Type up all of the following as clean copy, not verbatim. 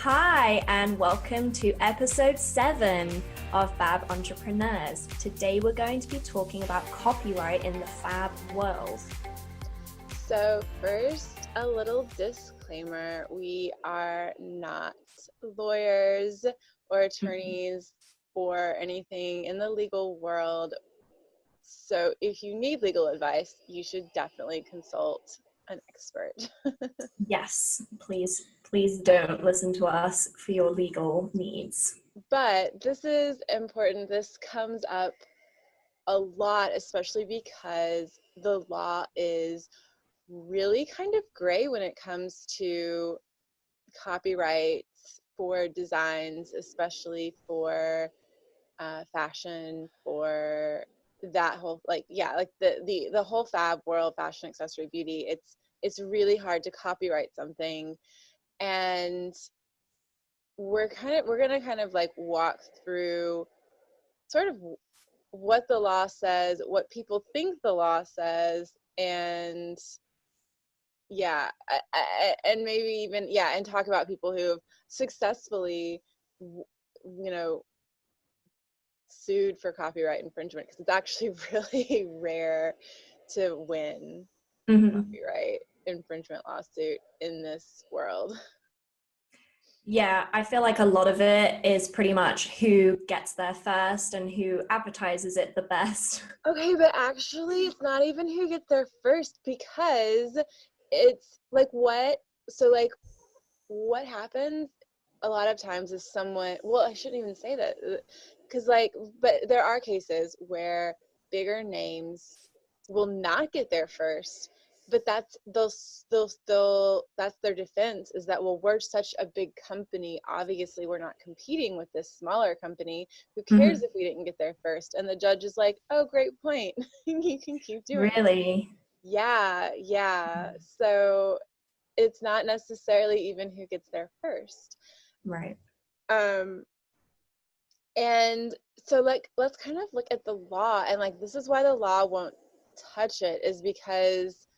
Hi, and welcome to episode 7 of Fab Entrepreneurs. Today we're going to be talking about copyright in the fab world. So first, a little disclaimer. We are not lawyers or attorneys or anything in the legal world. So if you need legal advice, you should definitely consult an expert. Yes, please don't listen to us for your legal needs. But this is important. This comes up a lot, especially because the law is really kind of gray when it comes to copyrights for designs, especially for fashion, for that whole the whole fab world, fashion, accessory, beauty. It's really hard to copyright something, and we're gonna kind of like walk through sort of what the law says, what people think the law says, and and maybe even and talk about people who have successfully sued for copyright infringement, because it's actually really rare to win a copyright infringement lawsuit in this world. Yeah, I feel like a lot of it is pretty much who gets there first and who advertises it the best. Okay, but actually it's not even who gets there first, because it's like what happens a lot of times is someone, well, I shouldn't even say that, because but there are cases where bigger names will not get there first, but that's that's their defense, is that, well, we're such a big company, obviously we're not competing with this smaller company, who cares if we didn't get there first? And the judge is like, oh, great point. You can keep doing it. Really? Yeah. So it's not necessarily even who gets there first. Right. Um, and so let's kind of look at the law, and this is why the law won't touch it, is because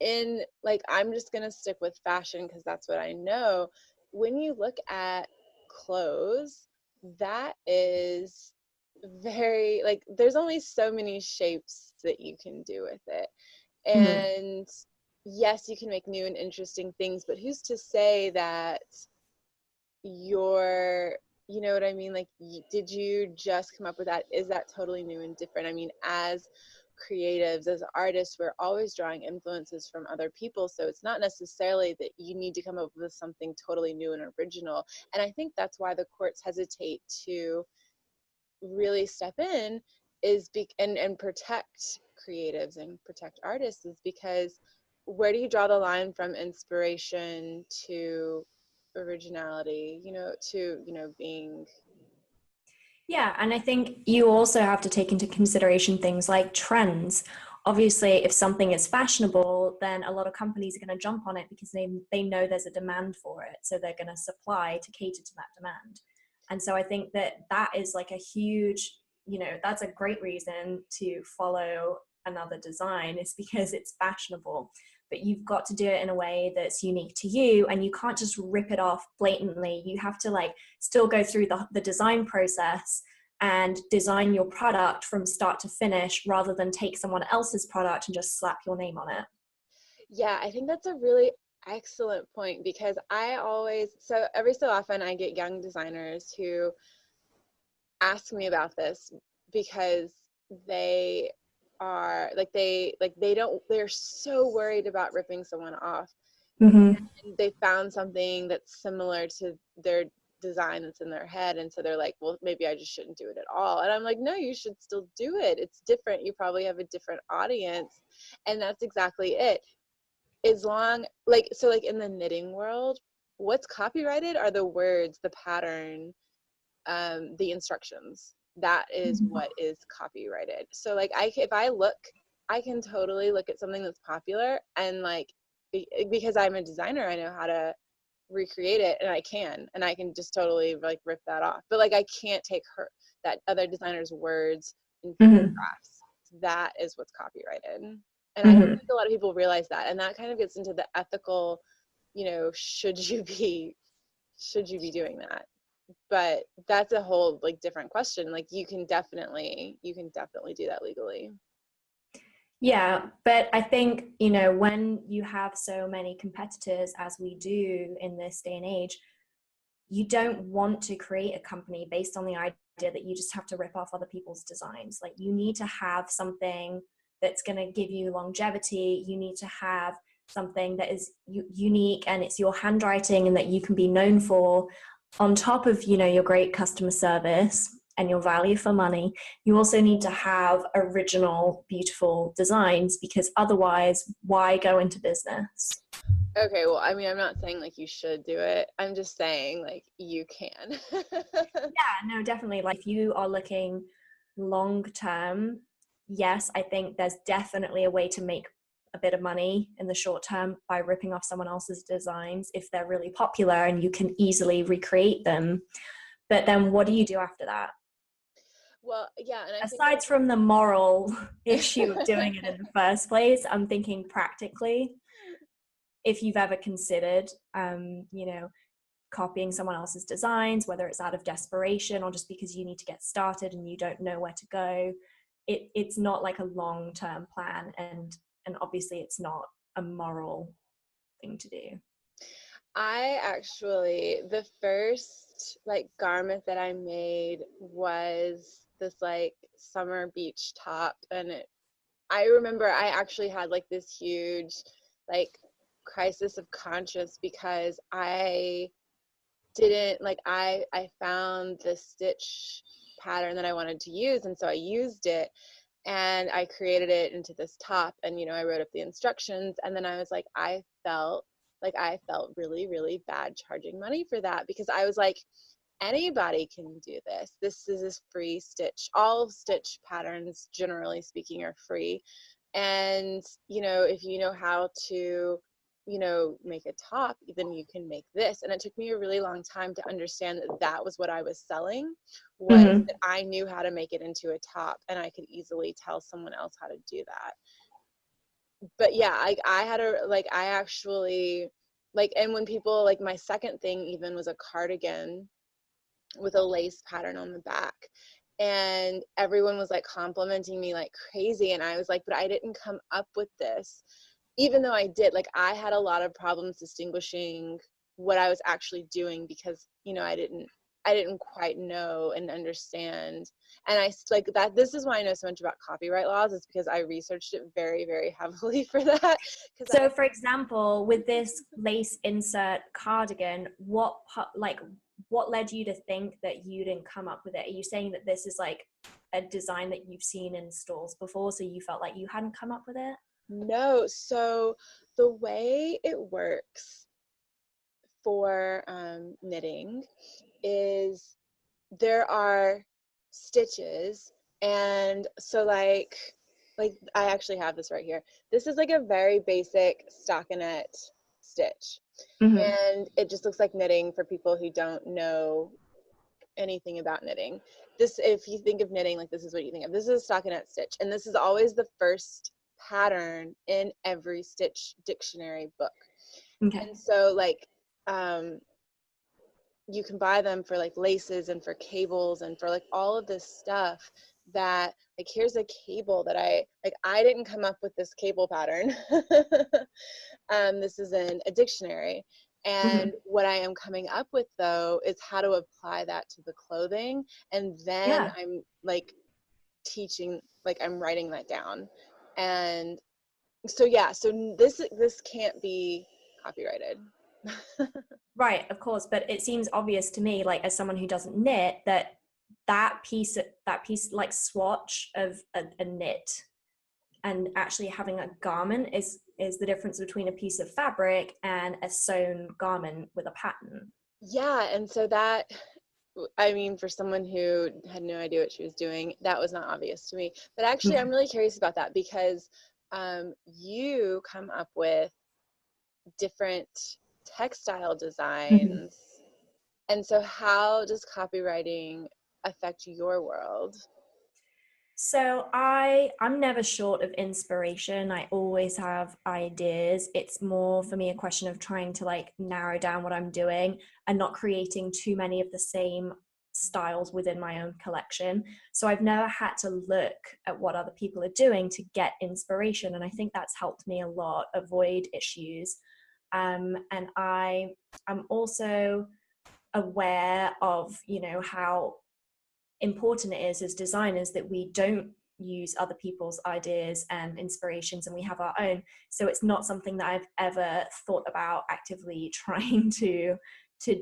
I'm just going to stick with fashion because that's what I know. When you look at clothes, that is very, there's only so many shapes that you can do with it. And yes, you can make new and interesting things, but who's to say that you know what I mean? Did you just come up with that? Is that totally new and different? I mean, as creatives, as artists, we're always drawing influences from other people. So it's not necessarily that you need to come up with something totally new and original. And I think that's why the courts hesitate to really step in, and protect creatives and protect artists, is because where do you draw the line from inspiration to originality, to being. Yeah, and I think you also have to take into consideration things like trends. Obviously, if something is fashionable, then a lot of companies are going to jump on it because they know there's a demand for it. So they're going to supply to cater to that demand. And so I think that is like a huge, that's a great reason to follow another design, is because it's fashionable. But you've got to do it in a way that's unique to you, and you can't just rip it off blatantly. You have to still go through the design process and design your product from start to finish, rather than take someone else's product and just slap your name on it. Yeah, I think that's a really excellent point, because so every so often I get young designers who ask me about this, because they are they're so worried about ripping someone off. And they found something that's similar to their design that's in their head, and so they're like, well, maybe I just shouldn't do it at all. And I'm like, no, you should still do it. It's different. You probably have a different audience, and that's exactly it. As long in the knitting world, what's copyrighted are the words, the pattern, the instructions. That is what is copyrighted. So if I look, I can totally look at something that's popular, and because I'm a designer, I know how to recreate it, and I can just totally rip that off. But I can't take that other designer's words in photographs. That is what's copyrighted. And I don't think a lot of people realize that. And that kind of gets into the ethical, should you be should you be doing that? But that's a whole like different question. Like you can definitely do that legally. Yeah, but I think, you know, when you have so many competitors as we do in this day and age, you don't want to create a company based on the idea that you just have to rip off other people's designs. Like you need to have something that's going to give you longevity. You need to have something that is unique and it's your handwriting and that you can be known for, on top of, you know, your great customer service and your value for money. You also need to have original, beautiful designs, because otherwise, why go into business? Okay, well, I mean, I'm not saying like you should do it. I'm just saying like you can. Yeah, no, definitely. Like if you are looking long term, yes, I think there's definitely a way to make a bit of money in the short term by ripping off someone else's designs if they're really popular and you can easily recreate them. But then what do you do after that? Well, yeah, and I think Aside from the moral issue of doing it in the first place, I'm thinking practically, if you've ever considered, you know, copying someone else's designs, whether it's out of desperation or just because you need to get started and you don't know where to go, it's not like a long-term plan, and obviously it's not a moral thing to do. I actually, the first like garment that I made was this like summer beach top, and I remember I actually had like this huge like crisis of conscience because I didn't like I found the stitch pattern that I wanted to use, and so I used it and I created it into this top, and you know I wrote up the instructions, and then I was like I felt really really bad charging money for that because I was like anybody can do this. This is a free stitch. All stitch patterns generally speaking are free, and you know if you know how to make a top, then you can make this. And it took me a really long time to understand that that was what I was selling, was Mm-hmm. that I knew how to make it into a top and I could easily tell someone else how to do that. But yeah, I had a like I actually like, and when people like, my second thing even was a cardigan with a lace pattern on the back, and everyone was like complimenting me like crazy, and I was like, but I didn't come up with this. Even though I did, like I had a lot of problems distinguishing what I was actually doing because I didn't quite know and understand. And I like that, this is why I know so much about copyright laws, is because I researched it very very heavily for that. Because So, for example, with this lace insert cardigan, what led you to think that you didn't come up with it? Are you saying that this is like a design that you've seen in stores before, so you felt like you hadn't come up with it? no, so the way it works for knitting is there are stitches, and so like I actually have this right here. This is like a very basic stockinette stitch, Mm-hmm. and it just looks like knitting for people who don't know anything about knitting. This, if you think of knitting, like this is what you think of. This is a stockinette stitch, and this is always the first pattern in every stitch dictionary book. Okay. And so like um you can buy them for like laces and for cables and for like all of this stuff, that like here's a cable that I didn't come up with this cable pattern. This is in a dictionary, Mm-hmm. and what I am coming up with though is how to apply that to the clothing, and then Yeah. I'm like teaching, like I'm writing that down. And so yeah, so this can't be copyrighted. Right, of course, but it seems obvious to me, like as someone who doesn't knit, that that piece like swatch of a knit and actually having a garment is the difference between a piece of fabric and a sewn garment with a pattern. Yeah, and so that, I mean, for someone who had no idea what she was doing, that was not obvious to me. But actually, Okay. I'm really curious about that because you come up with different textile Mhm. designs. And so, how does copywriting affect your world? So I'm never short of inspiration. I always have ideas. It's more for me a question of trying to like narrow down what I'm doing and not creating too many of the same styles within my own collection. So I've never had to look at what other people are doing to get inspiration, and I think that's helped me a lot avoid issues. And I'm also aware of, you know, how important it is as designers that we don't use other people's ideas and inspirations and we have our own. So it's not something that I've ever thought about actively trying to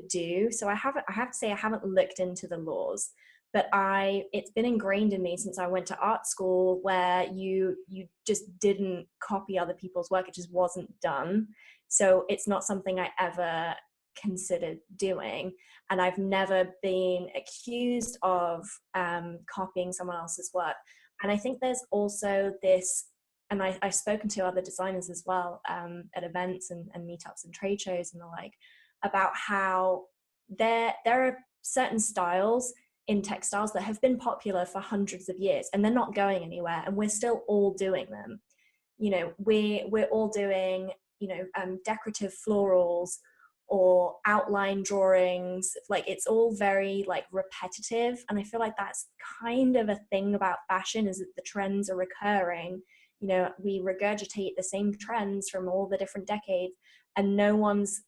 do. So I have to say I haven't looked into the laws, but it's been ingrained in me since I went to art school, where you just didn't copy other people's work. It just wasn't done. So it's not something I ever considered doing, and I've never been accused of copying someone else's work. And I think there's also this, and I've spoken to other designers as well, at events and meetups and trade shows and the like, about how there are certain styles in textiles that have been popular for hundreds of years and they're not going anywhere, and we're still all doing them. You know, we're all doing, you know, decorative florals or outline drawings. Like, it's all very like repetitive, and I feel like that's kind of a thing about fashion, is that the trends are recurring. You know, we regurgitate the same trends from all the different decades, and no one's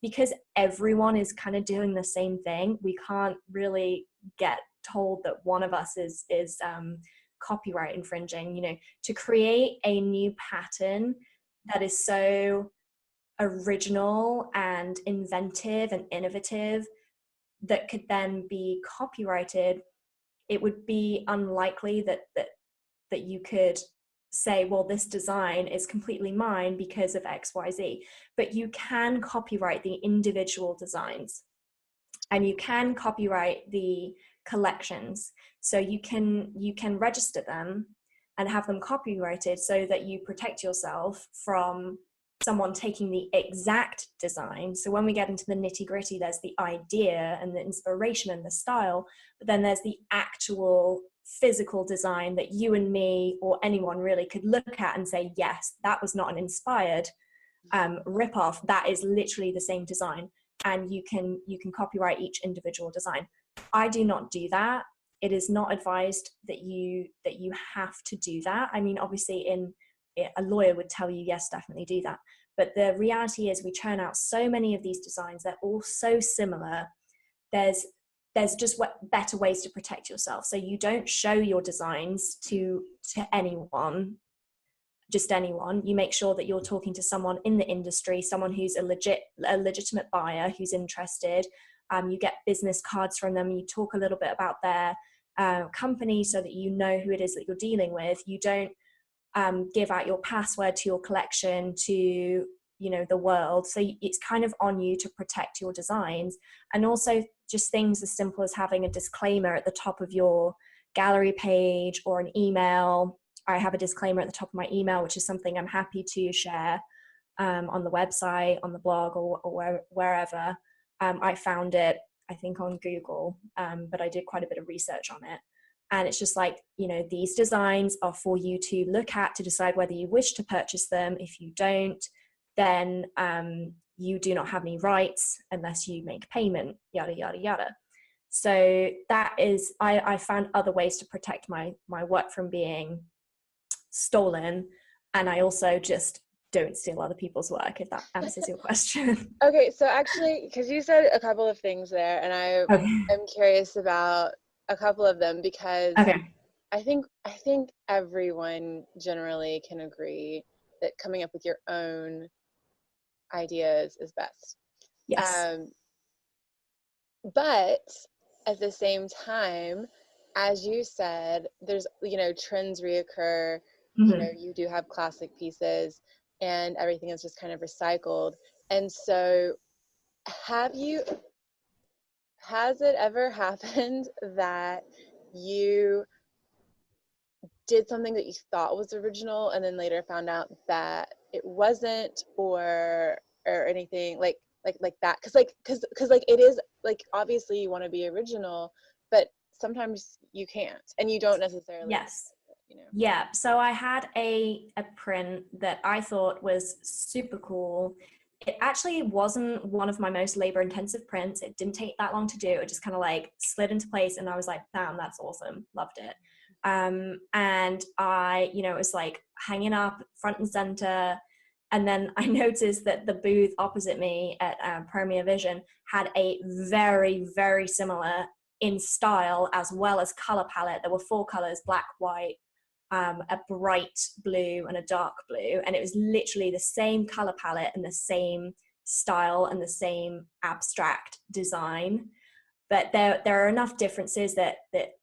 because everyone is kind of doing the same thing. We can't really get told that one of us is copyright infringing. You know, to create a new pattern that is so original and inventive and innovative that could then be copyrighted, it would be unlikely that you could say, well, this design is completely mine because of XYZ. But you can copyright the individual designs, and you can copyright the collections. So you can register them and have them copyrighted so that you protect yourself from someone taking the exact design. So when we get into the nitty gritty, there's the idea and the inspiration and the style, but then there's the actual physical design that you and me or anyone really could look at and say, yes, that was not an inspired rip-off. That is literally the same design, and you can copyright each individual design. I do not do that. It is not advised that you have to do that. I mean, obviously, a lawyer would tell you, yes, definitely do that. But the reality is we churn out so many of these designs. They're all so similar. There's just better ways to protect yourself. So you don't show your designs to anyone, just anyone. You make sure that you're talking to someone in the industry, someone who's a legitimate buyer who's interested. You get business cards from them. You talk a little bit about their company so that you know who it is that you're dealing with. You don't give out your password to your collection to, you know, the world. So it's kind of on you to protect your designs. And also just things as simple as having a disclaimer at the top of your gallery page or an email. I have a disclaimer at the top of my email, which is something I'm happy to share on the website, on the blog, or wherever. I found it, I think, on Google, but I did quite a bit of research on it. And it's just like, you know, these designs are for you to look at to decide whether you wish to purchase them. If you don't, then you do not have any rights unless you make payment, yada, yada, yada. So that is, I found other ways to protect my work from being stolen. And I also just don't steal other people's work, if that answers your question. Okay, so actually, because you said a couple of things there, and Okay. I'm curious about a couple of them, because Okay. I think everyone generally can agree that coming up with your own ideas is best. Yes. Um, but at the same time, as you said, there's, you know, trends reoccur. You know, Mm-hmm. you do have classic pieces, and everything is just kind of recycled. And so, have you has it ever happened that you did something that you thought was original and then later found out that it wasn't, or anything like that? Because like it is like, obviously you want to be original, but sometimes you can't, and you don't necessarily, Yes. you know. Yeah, so I had a print that I thought was super cool. It actually wasn't one of my most labor intensive prints. It didn't take that long to do. It just kind of like slid into place and I was like, damn, that's awesome. Loved it. And I, you know, it was like hanging up front and center. And then I noticed that the booth opposite me at Premier Vision had a very, very similar in style as well as color palette. There were four colors: black, white, a bright blue and a dark blue, and it was literally the same color palette and the same style and the same abstract design. But there are enough differences that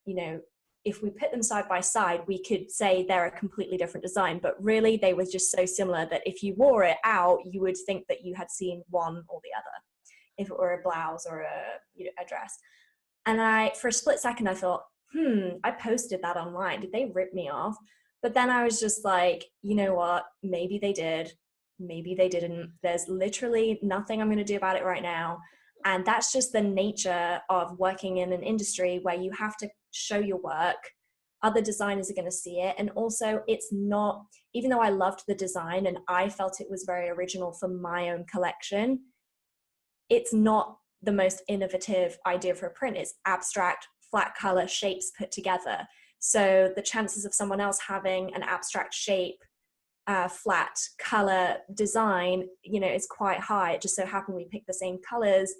you know, if we put them side by side, we could say they're a completely different design, but really they were just so similar that if you wore it out, you would think that you had seen one or the other, if it were a blouse or a, you know, a dress. And I, for a split second, I thought, I posted that online. Did they rip me off? But then I was just like, you know what? Maybe they did. Maybe they didn't. There's literally nothing I'm going to do about it right now. And that's just the nature of working in an industry where you have to show your work. Other designers are going to see it. And also, it's not, even though I loved the design and I felt it was very original for my own collection, it's not the most innovative idea for a print. It's abstract, flat color shapes put together. So the chances of someone else having an abstract shape, flat color design, you know, is quite high. It just so happened we picked the same colors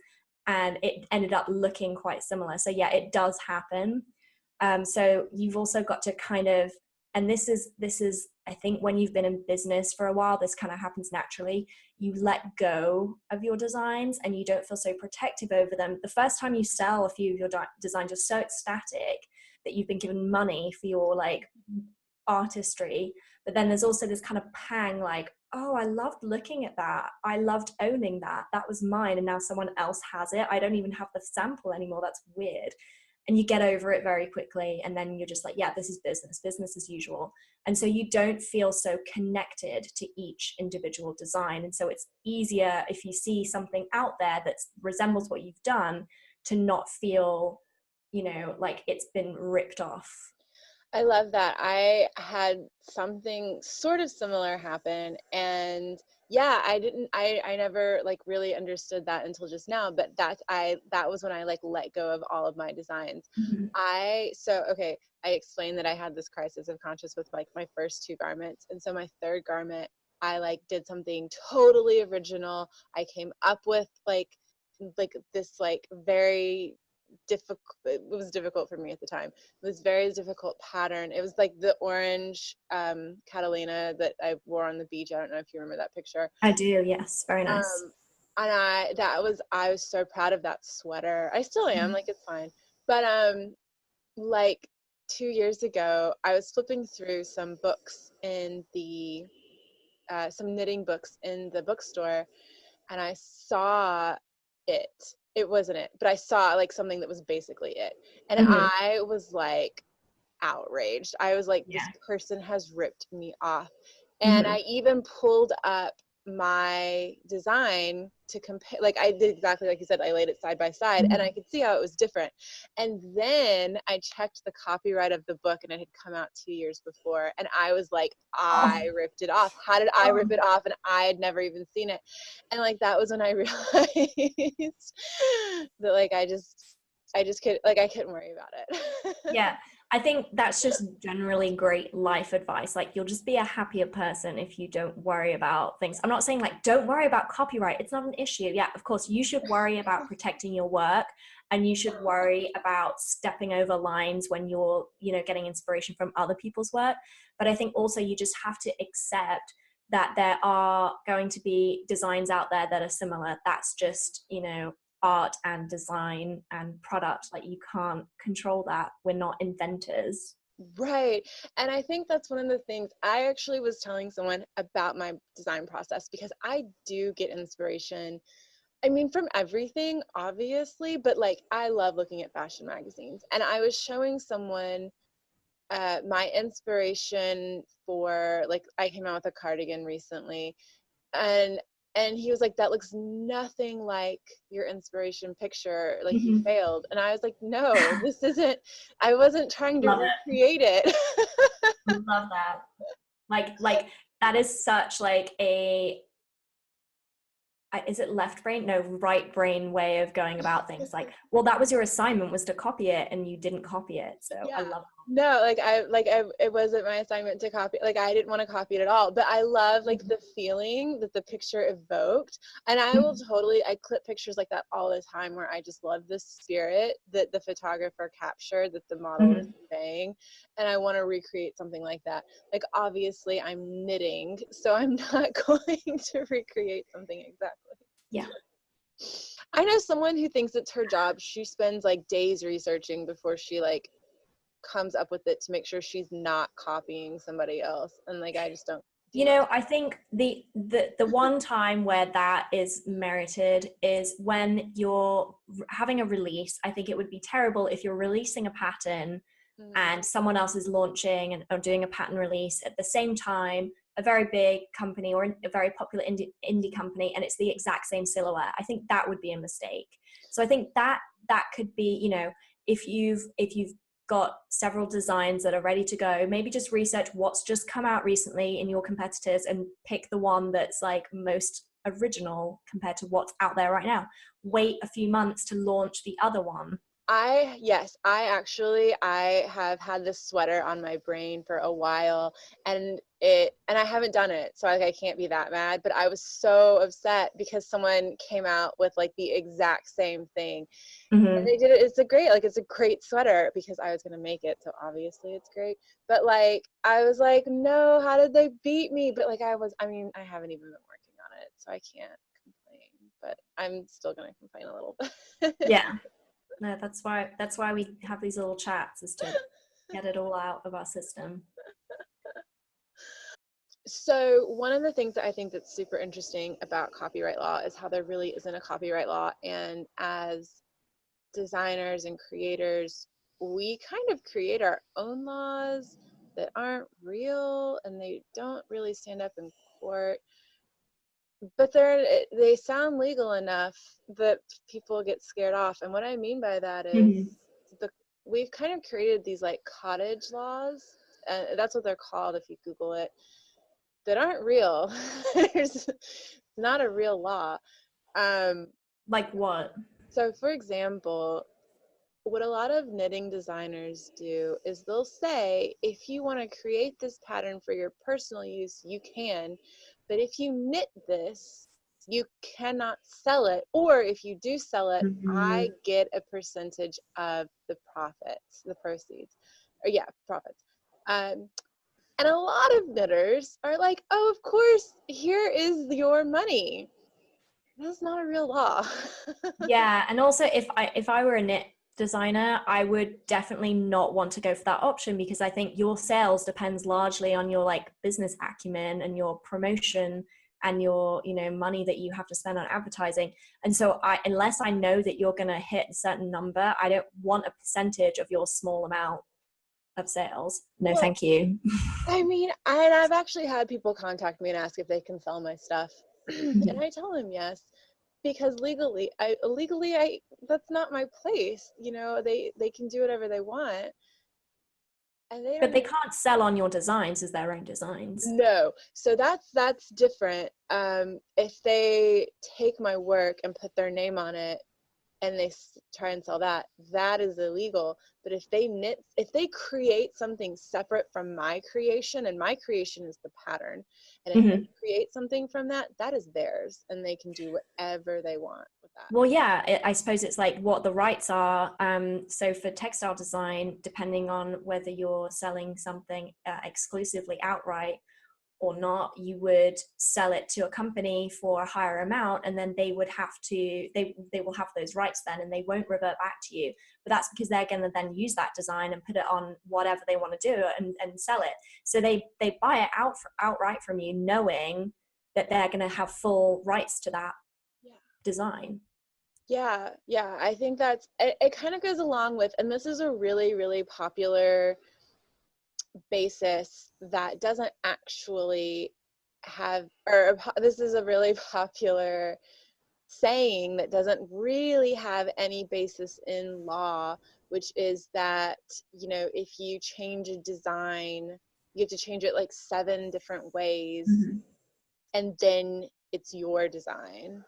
and it ended up looking quite similar. So yeah, it does happen. So you've also got to kind of, and this is I think when you've been in business for a while, this kind of happens naturally. You let go of your designs and you don't feel so protective over them. The first time you sell a few of your designs, you're so ecstatic that you've been given money for your like artistry. But then there's also this kind of pang like, oh, I loved looking at that. I loved owning that. That was mine. And now someone else has it. I don't even have the sample anymore. That's weird. And you get over it very quickly. And then you're just like, yeah, this is business as usual. And so you don't feel so connected to each individual design. And so it's easier if you see something out there that resembles what you've done to not feel, you know, like it's been ripped off. I love that. I had something sort of similar happen, and yeah, I never like really understood that until just now, but that was when I like let go of all of my designs. Mhm. Okay, I explained that I had this crisis of conscious with like my first two garments, and so my third garment, I like did something totally original. I came up with like this like very difficult, it was difficult for me at the time. It was very difficult pattern. It was like the orange Catalina that I wore on the beach. I don't know if you remember that picture. I do, yes. Very nice. And I was so proud of that sweater. I still am, like it's fine. But like 2 years ago, I was flipping through some books in the some knitting books in the bookstore, and I saw it. It wasn't it, but I saw like something that was basically it. And Mhm. I was like outraged. I was like, this Yeah. person has ripped me off. And I Mhm. even pulled up my design to compare, like I did exactly like you said, I laid it side by side and I Mhm. could see how it was different. And then I checked the copyright of the book and it had come out 2 years before. And I was like, I Oh, ripped it off. How did I rip oh. it off? And I had never even seen it. And like that was when I realized that like I just could like I couldn't worry about it. Yeah, I think that's just generally great life advice. Like, you'll just be a happier person if you don't worry about things. I'm not saying like don't worry about copyright. It's not an issue. Yeah, of course, you should worry about protecting your work and you should worry about stepping over lines when you're, you know, getting inspiration from other people's work. But I think also you just have to accept that there are going to be designs out there that are similar. That's just, you know, art and design and product. Like, you can't control that. We're not inventors. Right. And I think that's one of the things I actually was telling someone about my design process because I do get inspiration. I mean, from everything, obviously, but like I love looking at fashion magazines. And I was showing someone my inspiration for, like, I came out with a cardigan recently. And And he was like, that looks nothing like your inspiration picture. Like you Mhm. failed. And I was like, no, this isn't, I wasn't trying to Love it. recreate it. Love that. Like that is such like a is it left brain? No, right brain way of going about things. Like, well, that was your assignment, was to copy it, and you didn't copy it. So I Yeah. love No, it wasn't my assignment to copy. Like I didn't want to copy it at all. But I love like the feeling that the picture evoked. And I will that. totally, I clip pictures like that all the time where I just love the spirit that the photographer captured, that the model was Mhm. conveying. And I want to recreate something like that. Like obviously I'm knitting, so I'm not going to recreate something exactly. Yeah. I know someone who thinks it's her job. She spends like days researching before she like comes up with it to make sure she's not copying somebody else. And like I just don't do You that. know, I think the one time where that is merited is when you're having a release. I think it would be terrible if you're releasing a pattern Mm, and someone else is launching and or doing a pattern release at the same time, a very big company or a very popular indie company, and it's the exact same silhouette. I think that would be a mistake. So I think that could be, you know, if you've got several designs that are ready to go, maybe just research what's just come out recently in your competitors and pick the one that's like most original compared to what's out there right now. Wait a few months to launch the other one. yes, I have had this sweater on my brain for a while, and I haven't done it, so I can't be that mad, but I was so upset because someone came out with like the exact same thing. And Mm-hmm. they did it. It's a great sweater because I was going to make it. So obviously it's great. But like, I was like, no, how did they beat me? But like, I mean, I haven't even been working on it. So I can't complain, but I'm still going to complain a little bit. Yeah. No, that's why we have these little chats, is to get it all out of our system. So one of the things that I think that's super interesting about copyright law is how there really isn't a copyright law. And as designers and creators, we kind of create our own laws that aren't real and they don't really stand up in court, but they sound legal enough that people get scared off. And what I mean by that is Mm-hmm. the we've kind of created these like cottage laws, and that's what they're called if you Google it, that aren't real. There's not a real law. Um, Like what? so for example, what a lot of knitting designers do is they'll say, if you want to create this pattern for your personal use, you can, but if you knit this, you cannot sell it. Or if you do sell it, Mm-hmm. I get a percentage of the profits, the proceeds, or yeah, profits. Um, and a lot of knitters are like, oh, of course, here is your money. That's not a real law. Yeah, and also if I were a knit designer, I would definitely not want to go for that option, because I think your sales depends largely on your like business acumen and your promotion and your, you know, money that you have to spend on advertising. And so I unless I know that you're going to hit a certain number, I don't want a percentage of your small amount of sales. No, Well, thank you. I mean, and I've actually had people contact me and ask if they can sell my stuff, and I tell them yes, because legally, that's not my place. You know, they can do whatever they want, and they But don't they even can't sell on your designs as their own designs. know. So that's different. If they take my work and put their name on it, and they try and sell that, that is illegal. But if they create something separate from my creation, and my creation is the pattern, and if they Mhm. create something from that, that is theirs, and they can do whatever they want with that. Well, yeah, I suppose it's like what the rights are. So for textile design, depending on whether you're selling something exclusively outright or not, you would sell it to a company for a higher amount, and then they would have to they will have those rights then, and they won't revert back to you. But that's because they're going to then use that design and put it on whatever they want to do and sell it. So they buy it outright from you, knowing that they're going to have full rights to that Yeah. design. Yeah, I think it kind of goes along with, and this is a really, really popular basis that doesn't actually have, this is a really popular saying that doesn't really have any basis in law, which is that, you know, if you change a design, you have to change it like 7 different ways, Mhm. and then it's your design.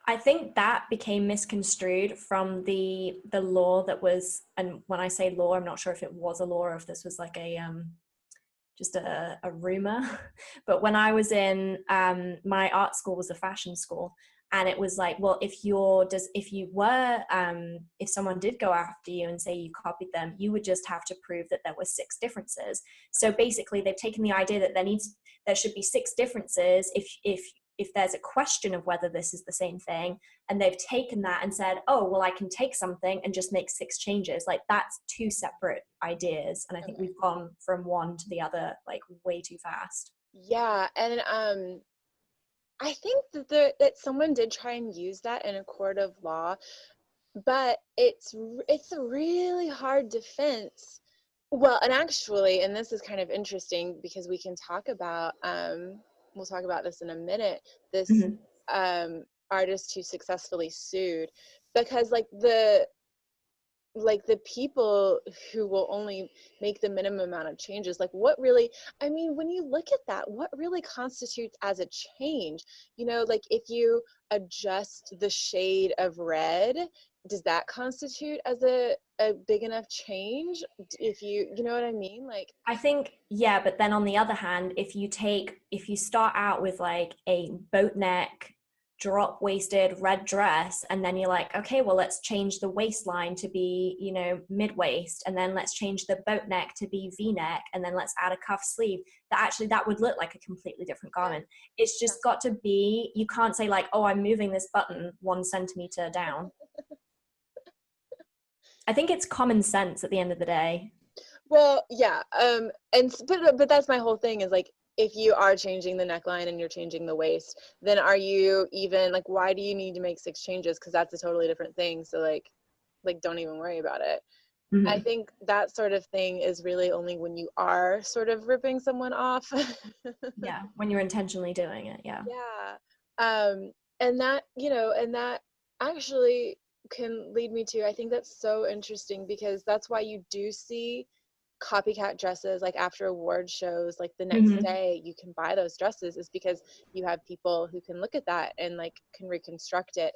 I think that became misconstrued from the law that was, and when I say law, I'm not sure if it was a law or if this was like a just a rumor. But when I was in my art school was a fashion school, and it was like, well, if someone did go after you and say you copied them, you would just have to prove that there were 6 differences. So basically, they've taken the idea that there should be 6 differences if there's a question of whether this is the same thing, and they've taken that and said, oh, well, I can take something and just make 6 changes. Like, that's 2 separate ideas, and I think we've gone from one to the other like way too fast. Yeah, and I think that that someone did try and use that in a court of law, but it's a really hard defense. Well, and actually, and this is kind of interesting because we can talk about we'll talk about this in a minute, this Mm-hmm. artist who successfully sued, because like the people who will only make the minimum amount of changes, like what really, I mean, when you look at that, what really constitutes as a change? You know, like if you adjust the shade of red, does that constitute as a big enough change? If you know what I mean, like. I think, yeah, but then on the other hand, if you start out with like a boat neck, drop waisted red dress, and then you're like, okay, well, let's change the waistline to be, mid waist, and then let's change the boat neck to be V neck, and then let's add a cuff sleeve, that would look like a completely different Yeah, garment. It's yeah. just got to be, you can't say like, oh, I'm moving this button 1 centimeter down. I think it's common sense at the end of the day. Well, yeah, but that's my whole thing is like if you are changing the neckline and you're changing the waist, then are you even like why do you need to make 6 changes? Because that's a totally different thing. So like don't even worry about it. I Mm-hmm. think that sort of thing is really only when you are sort of ripping someone off. Yeah, when you're intentionally doing it, yeah. Yeah. And that, you know, and that actually can lead me to, I think that's so interesting because that's why you do see copycat dresses like after award shows, like the next Mm-hmm. day you can buy those dresses is because you have people who can look at that and like can reconstruct it,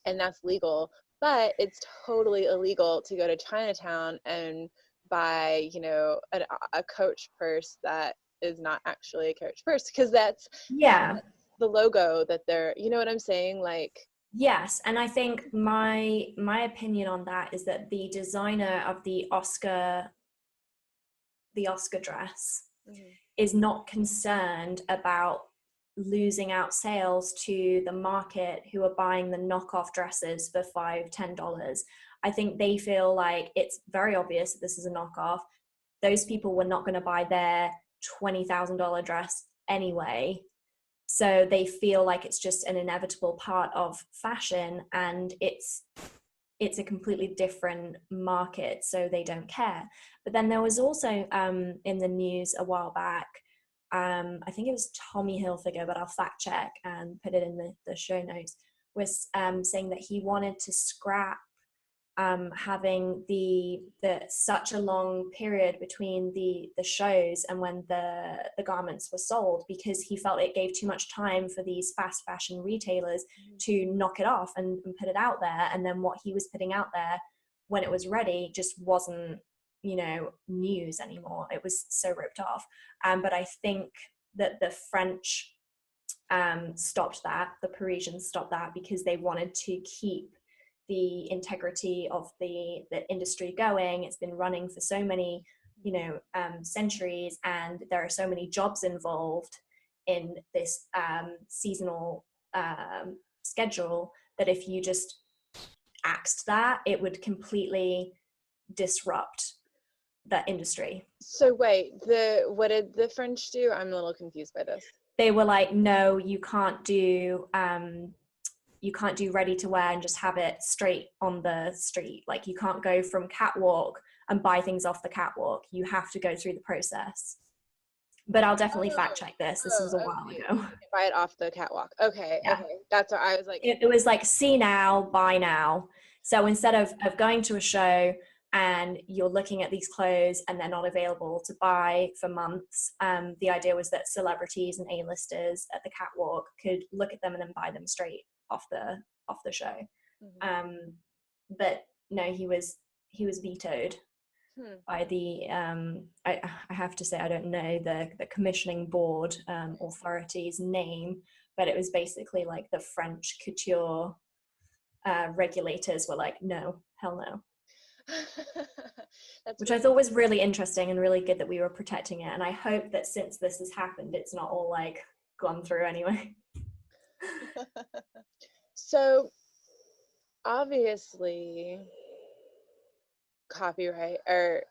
and that's legal. But it's totally illegal to go to Chinatown and buy, you know, a Coach purse that is not actually a Coach purse because that's Yeah. the logo that they're, you know what I'm saying? Like, Yes, and I think my opinion on that is that the designer of the Oscar dress mhm. is not concerned about losing out sales to the market who are buying the knockoff dresses for $5-10. I think they feel like it's very obvious that this is a knockoff. Those people were not going to buy their $20,000 dress anyway. So they feel like it's just an inevitable part of fashion, and it's a completely different market, so they don't care. But then there was also in the news a while back, I think it was Tommy Hilfiger, but I'll fact check and put it in the show notes, was saying that he wanted to scrap having the such a long period between the shows and when the garments were sold, because he felt it gave too much time for these fast fashion retailers to knock it off and put it out there, and then what he was putting out there when it was ready just wasn't news anymore. It was so ripped off. But I think that the French stopped that, the Parisians stopped that, because they wanted to keep the integrity of the industry going. It's been running for so many centuries, and there are so many jobs involved in this seasonal schedule, that if you just axed that, it would completely disrupt that industry. So wait, what did the French do? I'm a little confused by this. They were like, no, you can't do ready to wear and just have it straight on the street. Like, you can't go from catwalk and buy things off the catwalk. You have to go through the process. but I'll definitely Oh, fact check this. This oh, was a oh, while so you ago. can buy it off the catwalk. Okay, Yeah. okay. That's what I was like. It was like see now, buy now. So instead of going to a show and you're looking at these clothes and they're not available to buy for months, the idea was that celebrities and A-listers at the catwalk could look at them and then buy them straight off the show. Mhm. But no, he was vetoed Hmm. by the I have to say I don't know the commissioning board authority's name, but it was basically like the French couture regulators were like, no, hell no. That's Which I really thought was really interesting and really good that we were protecting it. And I hope that since this has happened, it's not all like gone through anyway. so obviously copyright or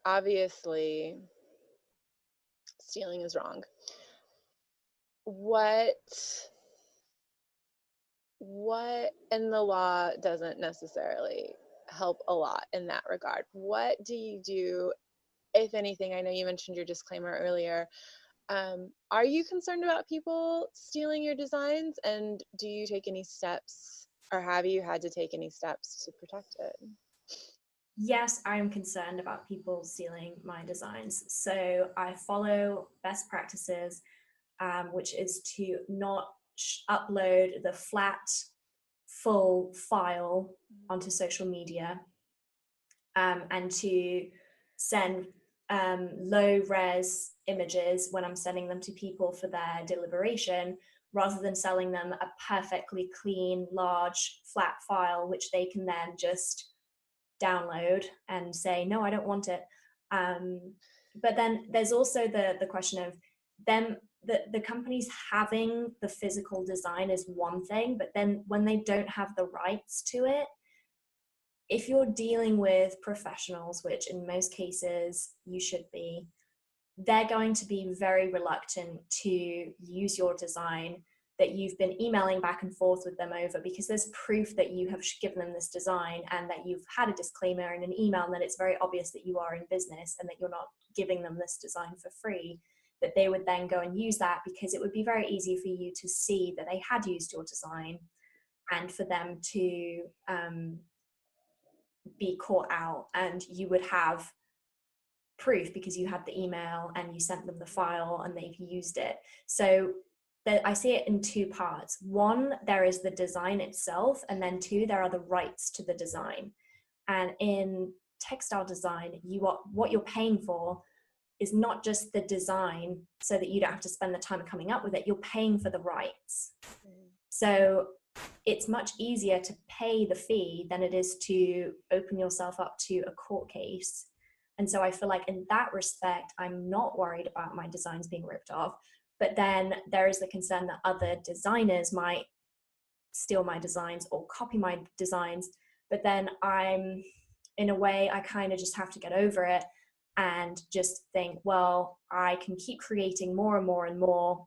obviously stealing is wrong. What and the law doesn't necessarily help a lot in that regard. What do you do, if anything? I know you mentioned your disclaimer earlier. Are you concerned about people stealing your designs, and do you take any steps, or have you had to take any steps to protect it? Yes, I am concerned about people stealing my designs. So I follow best practices, which is to not upload the flat, full file onto social media, and to send low res images when I'm sending them to people for their deliberation, rather than selling them a perfectly clean, large, flat file, which they can then just download and say, no, I don't want it. But then there's also the question of them, the companies having the physical design is one thing, but then when they don't have the rights to it, if you're dealing with professionals, which in most cases you should be, they're going to be very reluctant to use your design that you've been emailing back and forth with them over, because there's proof that you have given them this design and that you've had a disclaimer in an email, and that it's very obvious that you are in business and that you're not giving them this design for free, that they would then go and use that, because it would be very easy for you to see that they had used your design and for them to be caught out, and you would have proof because you had the email and you sent them the file and they've used it. So I see it in two parts. One, there is the design itself, and then two, there are the rights to the design. And in textile design, what you're paying for is not just the design so that you don't have to spend the time coming up with it, you're paying for the rights. So it's much easier to pay the fee than it is to open yourself up to a court case. And so I feel like in that respect, I'm not worried about my designs being ripped off. But then there is the concern that other designers might steal my designs or copy my designs. But then in a way, I kind of just have to get over it and just think, well, I can keep creating more and more and more.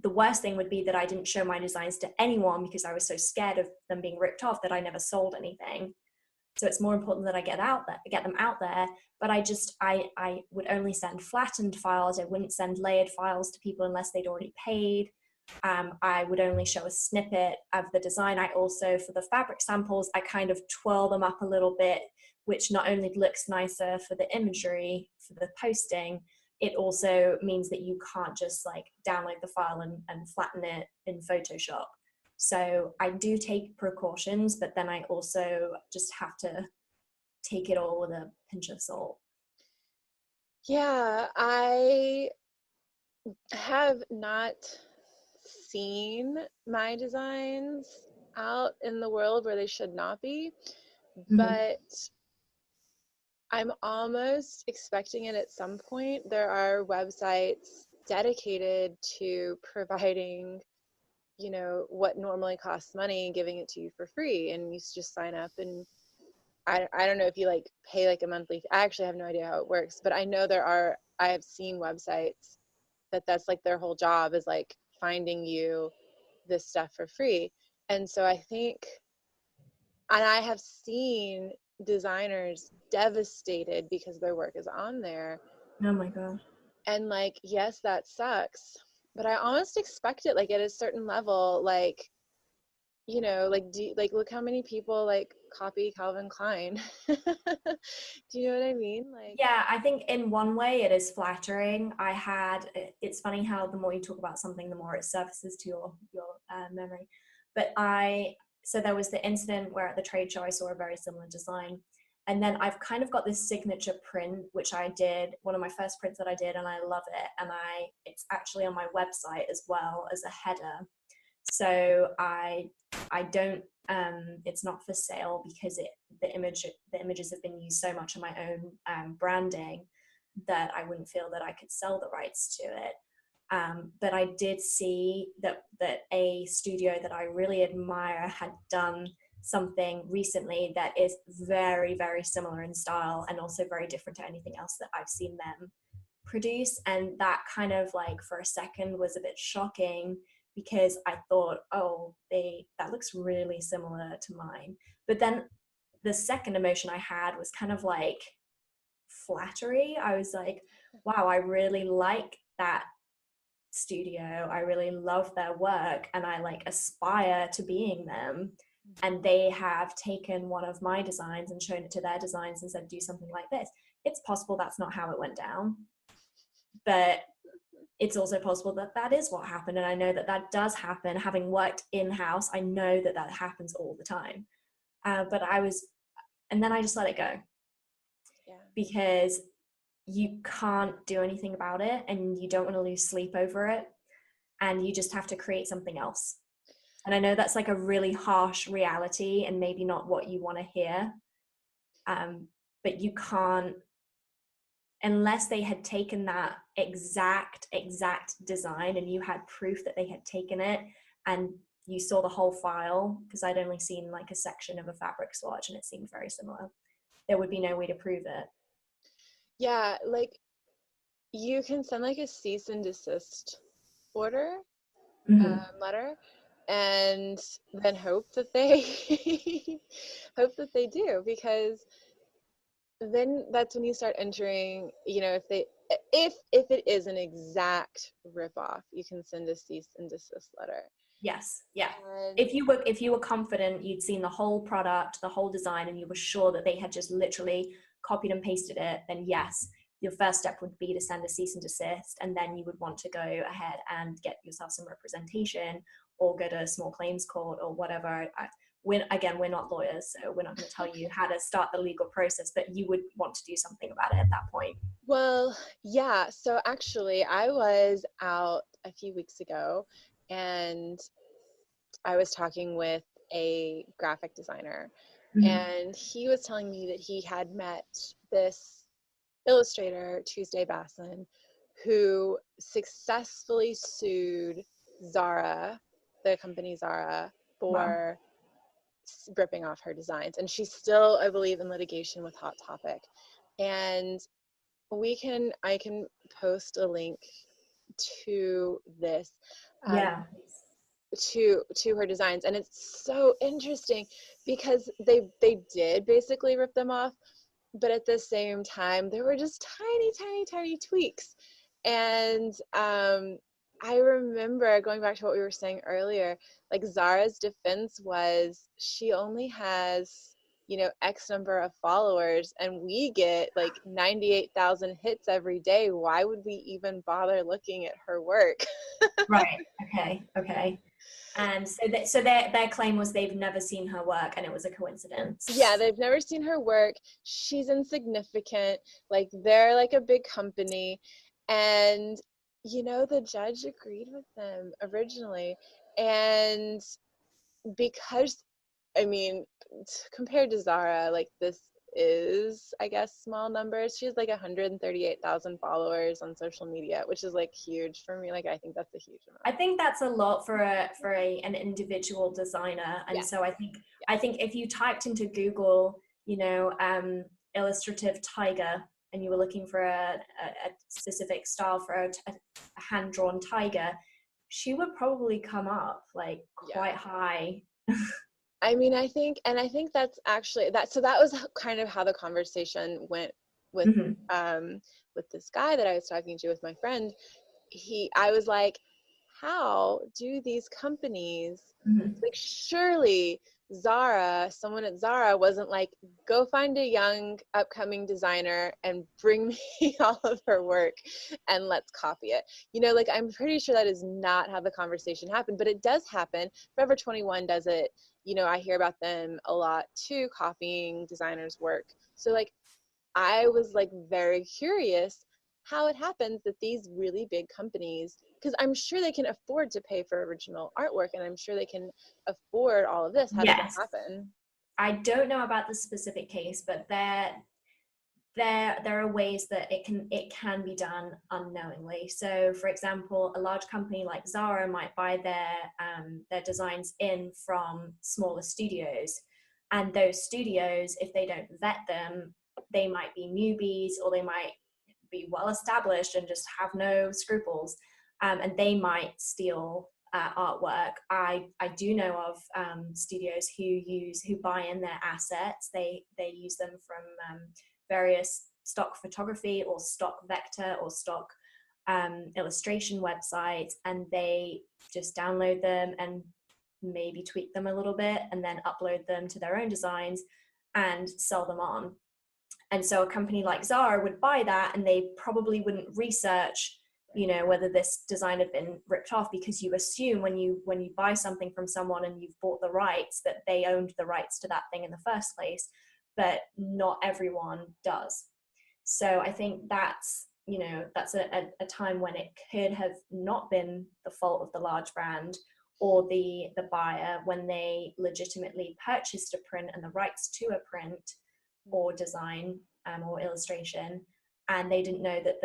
The worst thing would be that I didn't show my designs to anyone because I was so scared of them being ripped off that I never sold anything. So it's more important that I get them out there. But I would only send flattened files. I wouldn't send layered files to people unless they'd already paid. I would only show a snippet of the design. I also, for the fabric samples, I kind of twirl them up a little bit, which not only looks nicer for the imagery, for the posting, it also means that you can't just like download the file and flatten it in Photoshop. So I do take precautions, but then I also just have to take it all with a pinch of salt. Yeah, I have not seen my designs out in the world where they should not be, Mm-hmm. but I'm almost expecting it at some point. There are websites dedicated to providing, what normally costs money, giving it to you for free, and you just sign up. And I don't know if you like pay like a monthly. I actually have no idea how it works, but I know I have seen websites that's like their whole job is like finding you this stuff for free. And so I think, and I have seen designers devastated because their work is on there. Oh my God. And like, yes, that sucks, but I almost expect it, like at a certain level, like, you know, like, like, look how many people like copy Calvin Klein. Do you know what I mean? Like, Yeah, I think in one way it is flattering. It's funny how the more you talk about something, the more it surfaces to your memory. But so there was the incident where at the trade show I saw a very similar design. And then I've kind of got this signature print, which I did, one of my first prints that I did, and I love it. And it's actually on my website as well as a header. So I don't it's not for sale because the images have been used so much in my own branding that I wouldn't feel that I could sell the rights to it. But I did see that a studio that I really admire had done something recently that is very, very similar in style and also very different to anything else that I've seen them produce. And that kind of like for a second was a bit shocking because I thought, oh, that looks really similar to mine. But then the second emotion I had was kind of like flattery. I was like, wow, I really like that studio. I really love their work and I like aspire to being them. And they have taken one of my designs and shown it to their designs and said, do something like this. It's possible that's not how it went down, but it's also possible that that is what happened. And I know that that does happen. Having worked in-house, I know that that happens all the time. And then I just let it go. yeah. Because you can't do anything about it and you don't want to lose sleep over it. And you just have to create something else. And I know that's like a really harsh reality and maybe not what you want to hear. But you can't, unless they had taken that exact design and you had proof that they had taken it and you saw the whole file, because I'd only seen like a section of a fabric swatch and it seemed very similar, there would be no way to prove it. Yeah, like you can send like a cease and desist order, letter, and then hope that they hope that they do, because then that's when you start entering, you know, if it is an exact ripoff, you can send a cease and desist letter. Yes, yeah. And If you were confident, you'd seen the whole product, the whole design, and you were sure that they had just literally copied and pasted it, then yes, your first step would be to send a cease and desist, and then you would want to go ahead and get yourself some representation or go to a small claims court or whatever. We're not lawyers, so we're not going to tell you how to start the legal process, but you would want to do something about it at that point. well, yeah, so actually I was out a few weeks ago and I was talking with a graphic designer, and he was telling me that he had met this illustrator, Tuesday Basson, who successfully sued Zara, the company Zara, for ripping off her designs. And she's still, I believe, in litigation with Hot Topic. And I can post a link to this. Yeah. To her designs, and it's so interesting because they did basically rip them off, but at the same time there were just tiny tweaks. And I remember going back to what we were saying earlier, like Zara's defense was she only has, you know, X number of followers and we get like 98,000 hits every day. Why would we even bother looking at her work? Right. Okay. And so their claim was they've never seen her work and it was a coincidence. Yeah, they've never seen her work. She's insignificant. Like they're like a big company. And you know, the judge agreed with them originally. And because, I mean, compared to Zara, like this is, I guess, small numbers. She has like 138,000 followers on social media, which is like huge for me. Like I think that's a huge amount. I think that's a lot for an individual designer, and so I think if you typed into Google, you know, illustrative tiger, and you were looking for a specific style for a hand drawn tiger, she would probably come up like quite high. I mean, I think that's actually that. So that was kind of how the conversation went with this guy that I was talking to, with my friend. I was like, how do these companies, like, surely someone at Zara wasn't like, go find a young upcoming designer and bring me all of her work and let's copy it. You know, like, I'm pretty sure that is not how the conversation happened, but it does happen. Forever 21 does it. You know, I hear about them a lot too, copying designers' work. So like, I was like very curious how it happens that these really big companies, because I'm sure they can afford to pay for original artwork, and I'm sure they can afford all of this. How does that Yes. happen? I don't know about the specific case, but there are ways that it can be done unknowingly. So, for example, a large company like Zara might buy their designs in from smaller studios, and those studios, if they don't vet them, they might be newbies, or they might be well established and just have no scruples, and they might steal artwork. I do know of studios who buy in their assets. They use them from various stock photography or stock vector or stock illustration websites, and they just download them and maybe tweak them a little bit and then upload them to their own designs and sell them on. And so a company like Zara would buy that, and they probably wouldn't research, you know, whether this design had been ripped off, because you assume when you buy something from someone and you've bought the rights, that they owned the rights to that thing in the first place. But not everyone does. So I think that's, you know, that's a time when it could have not been the fault of the large brand or the buyer, when they legitimately purchased a print and the rights to a print or design or illustration, and they didn't know that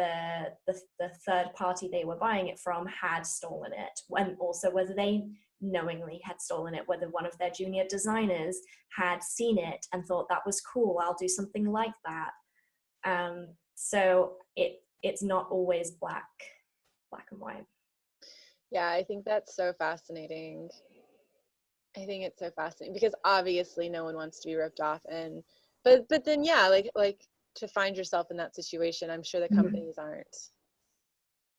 the third party they were buying it from had stolen it, and also whether they knowingly had stolen it, whether one of their junior designers had seen it and thought that was cool, I'll do something like that. So it's not always black and white. Yeah, I think that's so fascinating. I think it's so fascinating because obviously no one wants to be ripped off, and but then yeah, like to find yourself in that situation, I'm sure the companies aren't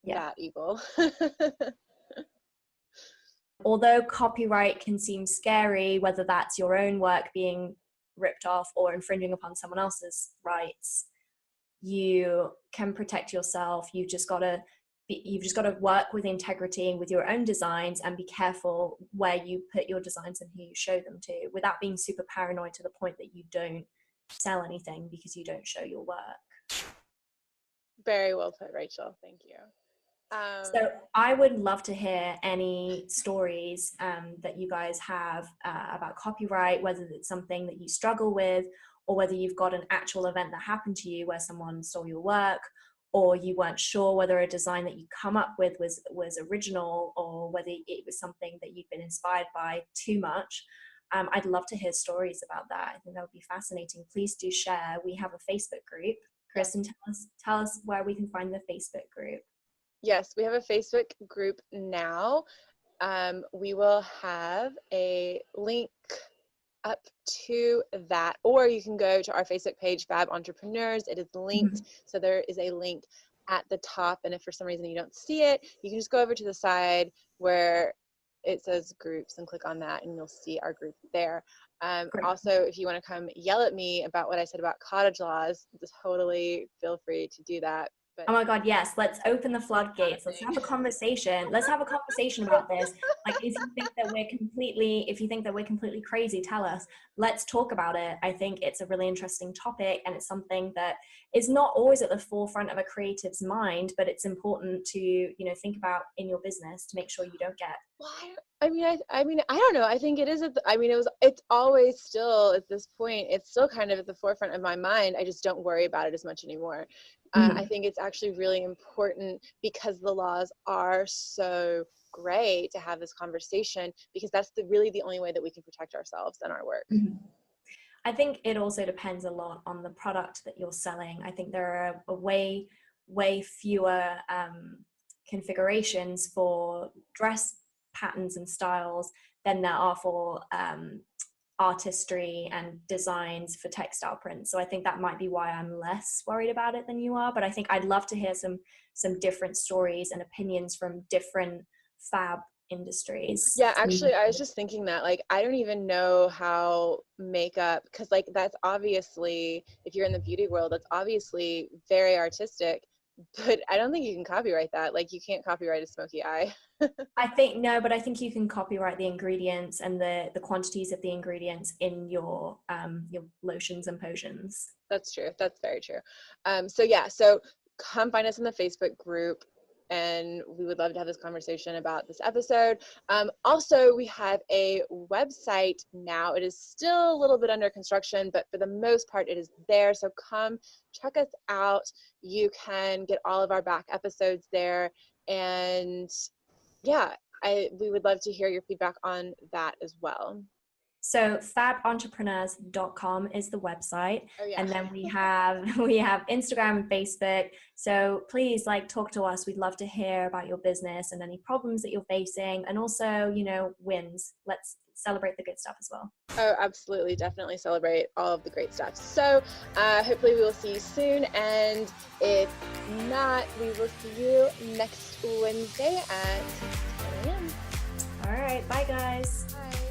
that evil. Although copyright can seem scary, whether that's your own work being ripped off or infringing upon someone else's rights, you can protect yourself. You've just got to work with integrity and with your own designs, and be careful where you put your designs and who you show them to, without being super paranoid to the point that you don't sell anything because you don't show your work. Very well put, Rachel. Thank you. So I would love to hear any stories that you guys have about copyright, whether it's something that you struggle with, or whether you've got an actual event that happened to you where someone stole your work, or you weren't sure whether a design that you come up with was original, or whether it was something that you've been inspired by too much. I'd love to hear stories about that. I think that would be fascinating. Please do share. We have a Facebook group. Kristen, tell us where we can find the Facebook group. Yes, we have a Facebook group now. We will have a link up to that, or you can go to our Facebook page, Fab Entrepreneurs. It is linked. So there is a link at the top, and if for some reason you don't see it, you can just go over to the side where it says groups and click on that, and you'll see our group there. Also, if you want to come yell at me about what I said about cottage laws, just totally feel free to do that. But oh my God, yes. Let's open the floodgates. Let's have a conversation. Let's have a conversation about this. Like, if you think that we're completely crazy, tell us. Let's talk about it. I think it's a really interesting topic, and it's something that is not always at the forefront of a creative's mind, but it's important to, you know, think about in your business to make sure you don't get. Well, I mean, I don't know. I think it is. It's always still at this point. It's still kind of at the forefront of my mind. I just don't worry about it as much anymore. I think it's actually really important, because the laws are so great, to have this conversation, because that's really the only way that we can protect ourselves and our work. I think it also depends a lot on the product that you're selling. I think there are way fewer configurations for dress patterns and styles than there are for artistry and designs for textile prints. So I think that might be why I'm less worried about it than you are. But I think I'd love to hear some different stories and opinions from different fab industries. Yeah, actually, I was just thinking that, like, I don't even know how makeup, because, like, that's obviously, if you're in the beauty world, that's obviously very artistic, but I don't think you can copyright that. Like, you can't copyright a smoky eye. I think no, but I think you can copyright the ingredients and the quantities of the ingredients in your lotions and potions. That's true. That's very true. So yeah, so come find us in the Facebook group, and we would love to have this conversation about this episode. Also, we have a website now. It is still a little bit under construction, but for the most part, it is there. So come check us out. You can get all of our back episodes there. And yeah, we would love to hear your feedback on that as well. So fabentrepreneurs.com is the website. Oh, yeah. And then we have Instagram and Facebook. So please talk to us. We'd love to hear about your business and any problems that you're facing, and also, wins. Let's celebrate the good stuff as well. Oh, absolutely. Definitely celebrate all of the great stuff. So hopefully we will see you soon. And if not, we will see you next Wednesday at 10 a.m. All right. Bye, guys. Bye.